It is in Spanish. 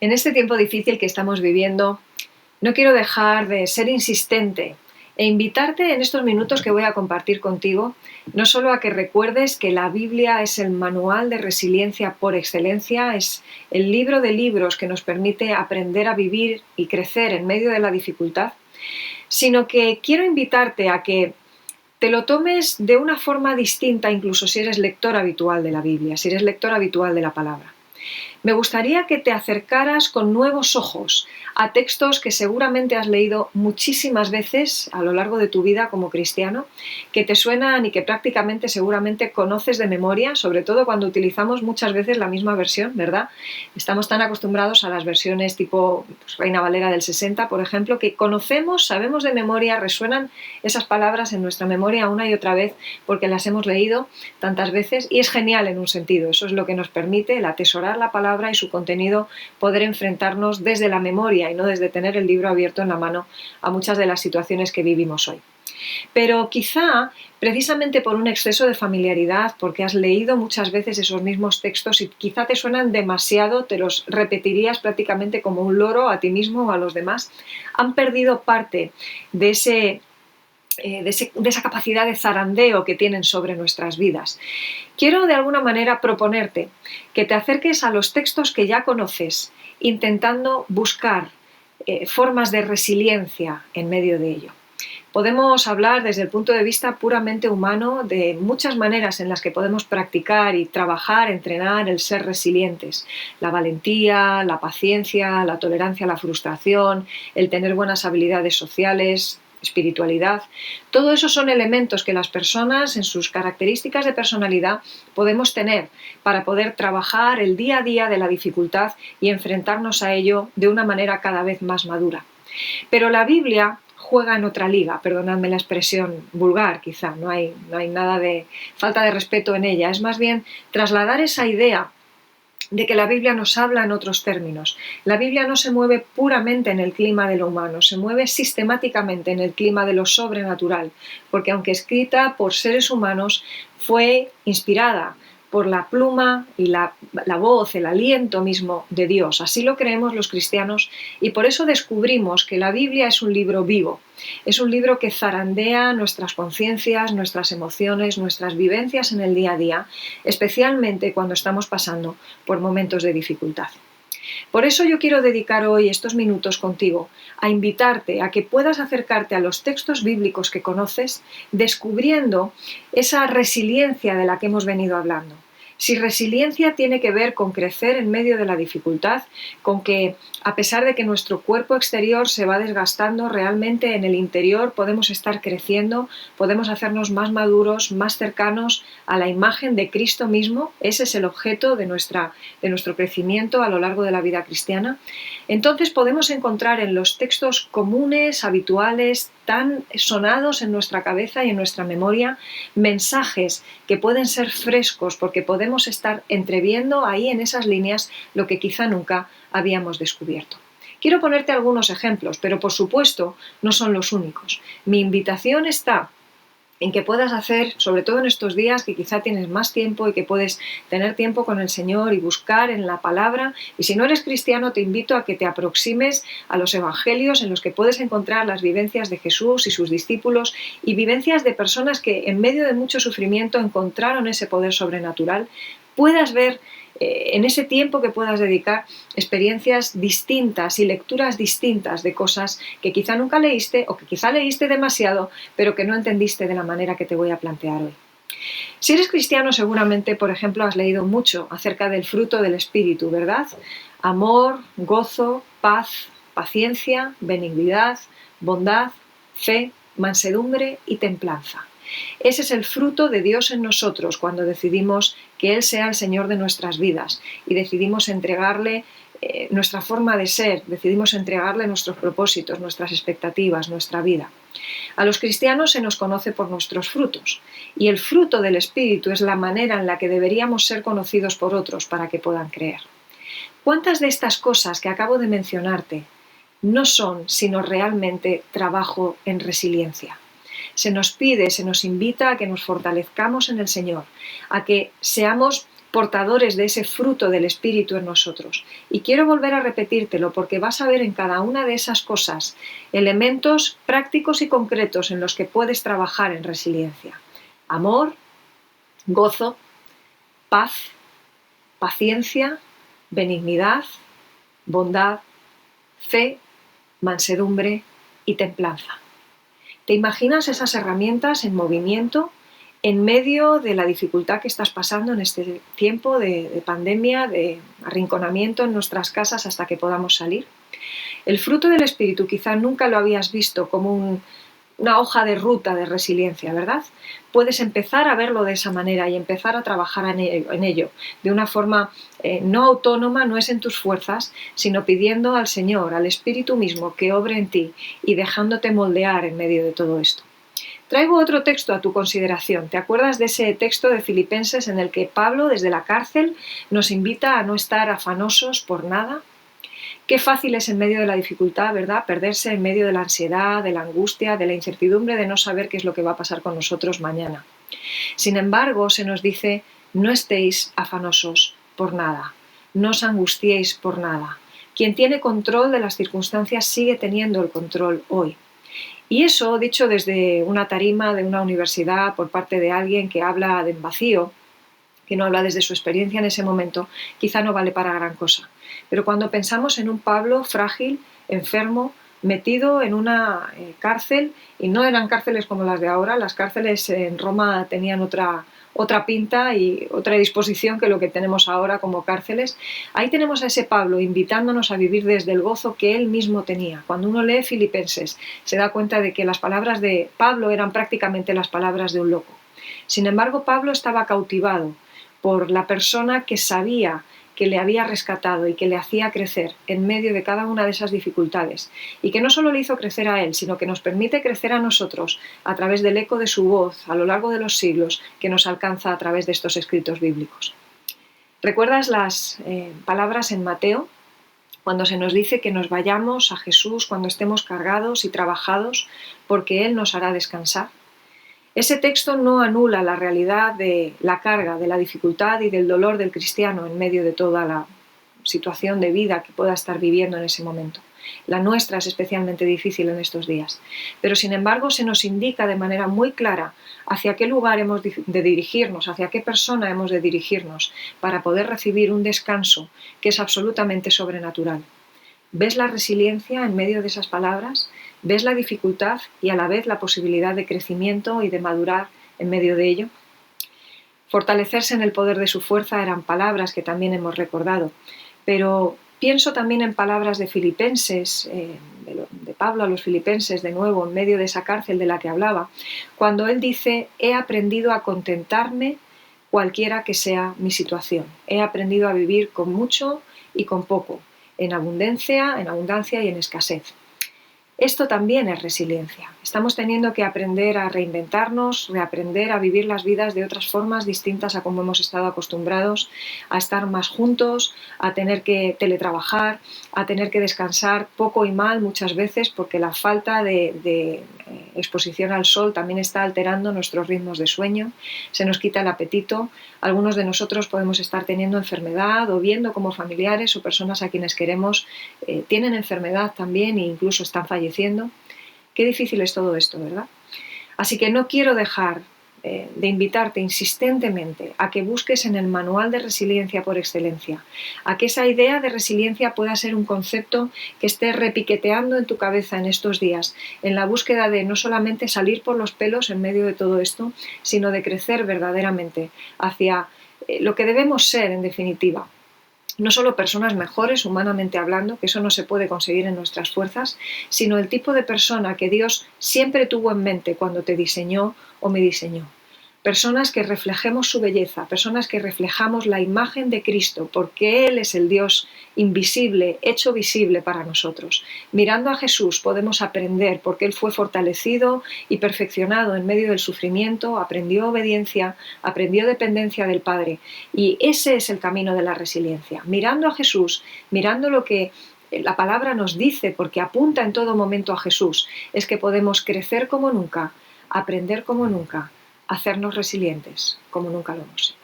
En este tiempo difícil que estamos viviendo, no quiero dejar de ser insistente e invitarte en estos minutos que voy a compartir contigo, no solo a que recuerdes que la Biblia es el manual de resiliencia por excelencia, es el libro de libros que nos permite aprender a vivir y crecer en medio de la dificultad, sino que quiero invitarte a que te lo tomes de una forma distinta, incluso si eres lector habitual de la Biblia, si eres lector habitual de la palabra. Me gustaría que te acercaras con nuevos ojos a textos que seguramente has leído muchísimas veces a lo largo de tu vida como cristiano, que te suenan y que prácticamente seguramente conoces de memoria, sobre todo cuando utilizamos muchas veces la misma versión, ¿verdad? Estamos tan acostumbrados a las versiones tipo Reina Valera del 60, por ejemplo, que conocemos, sabemos de memoria, resuenan esas palabras en nuestra memoria una y otra vez porque las hemos leído tantas veces y es genial en un sentido. Eso es lo que nos permite el atesorar la palabra y su contenido, poder enfrentarnos desde la memoria y no desde tener el libro abierto en la mano a muchas de las situaciones que vivimos hoy. Pero quizá, precisamente por un exceso de familiaridad, porque has leído muchas veces esos mismos textos y quizá te suenan demasiado, te los repetirías prácticamente como un loro a ti mismo o a los demás, han perdido parte de esa capacidad de zarandeo que tienen sobre nuestras vidas. Quiero de alguna manera proponerte que te acerques a los textos que ya conoces, intentando buscar formas de resiliencia en medio de ello. Podemos hablar desde el punto de vista puramente humano de muchas maneras en las que podemos practicar y trabajar, entrenar el ser resilientes. La valentía, la paciencia, la tolerancia a la frustración, el tener buenas habilidades sociales, espiritualidad. Todo eso son elementos que las personas en sus características de personalidad podemos tener para poder trabajar el día a día de la dificultad y enfrentarnos a ello de una manera cada vez más madura. Pero la Biblia juega en otra liga, perdonadme la expresión vulgar quizá, no hay nada de falta de respeto en ella, es más bien trasladar esa idea de que la Biblia nos habla en otros términos. La Biblia no se mueve puramente en el clima de lo humano, se mueve sistemáticamente en el clima de lo sobrenatural, porque aunque escrita por seres humanos, fue inspirada por la pluma y la voz, el aliento mismo de Dios. Así lo creemos los cristianos y por eso descubrimos que la Biblia es un libro vivo, es un libro que zarandea nuestras conciencias, nuestras emociones, nuestras vivencias en el día a día, especialmente cuando estamos pasando por momentos de dificultad. Por eso yo quiero dedicar hoy estos minutos contigo a invitarte a que puedas acercarte a los textos bíblicos que conoces, descubriendo esa resiliencia de la que hemos venido hablando. Si resiliencia tiene que ver con crecer en medio de la dificultad, con que a pesar de que nuestro cuerpo exterior se va desgastando, realmente en el interior podemos estar creciendo, podemos hacernos más maduros, más cercanos a la imagen de Cristo mismo. Ese es el objeto de nuestro crecimiento a lo largo de la vida cristiana. Entonces podemos encontrar en los textos comunes, habituales, tan sonados en nuestra cabeza y en nuestra memoria, mensajes que pueden ser frescos porque podemos estar entreviendo ahí en esas líneas lo que quizá nunca habíamos descubierto. Quiero ponerte algunos ejemplos, pero por supuesto no son los únicos. Mi invitación está en que puedas hacer, sobre todo en estos días que quizá tienes más tiempo y que puedes tener tiempo con el Señor y buscar en la palabra. Y si no eres cristiano, te invito a que te aproximes a los evangelios en los que puedes encontrar las vivencias de Jesús y sus discípulos y vivencias de personas que en medio de mucho sufrimiento encontraron ese poder sobrenatural. Puedas ver en ese tiempo que puedas dedicar experiencias distintas y lecturas distintas de cosas que quizá nunca leíste o que quizá leíste demasiado pero que no entendiste de la manera que te voy a plantear hoy. Si eres cristiano seguramente, por ejemplo, has leído mucho acerca del fruto del Espíritu, ¿verdad? Amor, gozo, paz, paciencia, benignidad, bondad, fe, mansedumbre y templanza. Ese es el fruto de Dios en nosotros cuando decidimos que Él sea el Señor de nuestras vidas y decidimos entregarle nuestra forma de ser, decidimos entregarle nuestros propósitos, nuestras expectativas, nuestra vida. A los cristianos se nos conoce por nuestros frutos y el fruto del Espíritu es la manera en la que deberíamos ser conocidos por otros para que puedan creer. ¿Cuántas de estas cosas que acabo de mencionarte no son sino realmente trabajo en resiliencia? Se nos pide, se nos invita a que nos fortalezcamos en el Señor, a que seamos portadores de ese fruto del Espíritu en nosotros. Y quiero volver a repetírtelo porque vas a ver en cada una de esas cosas elementos prácticos y concretos en los que puedes trabajar en resiliencia. Amor, gozo, paz, paciencia, benignidad, bondad, fe, mansedumbre y templanza. ¿Te imaginas esas herramientas en movimiento en medio de la dificultad que estás pasando en este tiempo de pandemia, de arrinconamiento en nuestras casas hasta que podamos salir? El fruto del Espíritu quizá nunca lo habías visto como una hoja de ruta de resiliencia, ¿verdad? Puedes empezar a verlo de esa manera y empezar a trabajar en ello de una forma no autónoma, no es en tus fuerzas, sino pidiendo al Señor, al Espíritu mismo, que obre en ti y dejándote moldear en medio de todo esto. Traigo otro texto a tu consideración. ¿Te acuerdas de ese texto de Filipenses en el que Pablo, desde la cárcel, nos invita a no estar afanosos por nada? Qué fácil es en medio de la dificultad, ¿verdad? Perderse en medio de la ansiedad, de la angustia, de la incertidumbre de no saber qué es lo que va a pasar con nosotros mañana. Sin embargo, se nos dice, no estéis afanosos por nada, no os angustiéis por nada. Quien tiene control de las circunstancias sigue teniendo el control hoy. Y eso, dicho desde una tarima de una universidad por parte de alguien que habla en vacío, que no habla desde su experiencia en ese momento, quizá no vale para gran cosa. Pero cuando pensamos en un Pablo frágil, enfermo, metido en una cárcel, y no eran cárceles como las de ahora, las cárceles en Roma tenían otra pinta y otra disposición que lo que tenemos ahora como cárceles. Ahí tenemos a ese Pablo invitándonos a vivir desde el gozo que él mismo tenía. Cuando uno lee Filipenses se da cuenta de que las palabras de Pablo eran prácticamente las palabras de un loco. Sin embargo, Pablo estaba cautivado por la persona que sabía que le había rescatado y que le hacía crecer en medio de cada una de esas dificultades, y que no solo le hizo crecer a él, sino que nos permite crecer a nosotros a través del eco de su voz a lo largo de los siglos que nos alcanza a través de estos escritos bíblicos. ¿Recuerdas las palabras en Mateo, cuando se nos dice que nos vayamos a Jesús cuando estemos cargados y trabajados, porque Él nos hará descansar? Ese texto no anula la realidad de la carga, de la dificultad y del dolor del cristiano en medio de toda la situación de vida que pueda estar viviendo en ese momento. La nuestra es especialmente difícil en estos días. Pero sin embargo se nos indica de manera muy clara hacia qué lugar hemos de dirigirnos, hacia qué persona hemos de dirigirnos para poder recibir un descanso que es absolutamente sobrenatural. ¿Ves la resiliencia en medio de esas palabras? ¿Ves la dificultad y a la vez la posibilidad de crecimiento y de madurar en medio de ello? Fortalecerse en el poder de su fuerza eran palabras que también hemos recordado, pero pienso también en palabras de Filipenses, de Pablo a los Filipenses, de nuevo, en medio de esa cárcel de la que hablaba, cuando él dice, he aprendido a contentarme cualquiera que sea mi situación. He aprendido a vivir con mucho y con poco, en abundancia y en escasez. Esto también es resiliencia. Estamos teniendo que aprender a reinventarnos, reaprender a vivir las vidas de otras formas distintas a como hemos estado acostumbrados, a estar más juntos, a tener que teletrabajar, a tener que descansar poco y mal muchas veces porque la falta de exposición al sol también está alterando nuestros ritmos de sueño, se nos quita el apetito, algunos de nosotros podemos estar teniendo enfermedad o viendo como familiares o personas a quienes queremos tienen enfermedad también e incluso están falleciendo. Qué difícil es todo esto, ¿verdad? Así que no quiero dejar de invitarte insistentemente a que busques en el manual de resiliencia por excelencia, a que esa idea de resiliencia pueda ser un concepto que esté repiqueteando en tu cabeza en estos días, en la búsqueda de no solamente salir por los pelos en medio de todo esto, sino de crecer verdaderamente hacia lo que debemos ser en definitiva. No solo personas mejores humanamente hablando, que eso no se puede conseguir en nuestras fuerzas, sino el tipo de persona que Dios siempre tuvo en mente cuando te diseñó o me diseñó. Personas que reflejemos su belleza, personas que reflejamos la imagen de Cristo, porque Él es el Dios invisible, hecho visible para nosotros. Mirando a Jesús podemos aprender, porque Él fue fortalecido y perfeccionado en medio del sufrimiento, aprendió obediencia, aprendió dependencia del Padre. Y ese es el camino de la resiliencia. Mirando a Jesús, mirando lo que la palabra nos dice, porque apunta en todo momento a Jesús, es que podemos crecer como nunca, aprender como nunca, hacernos resilientes como nunca lo hemos hecho.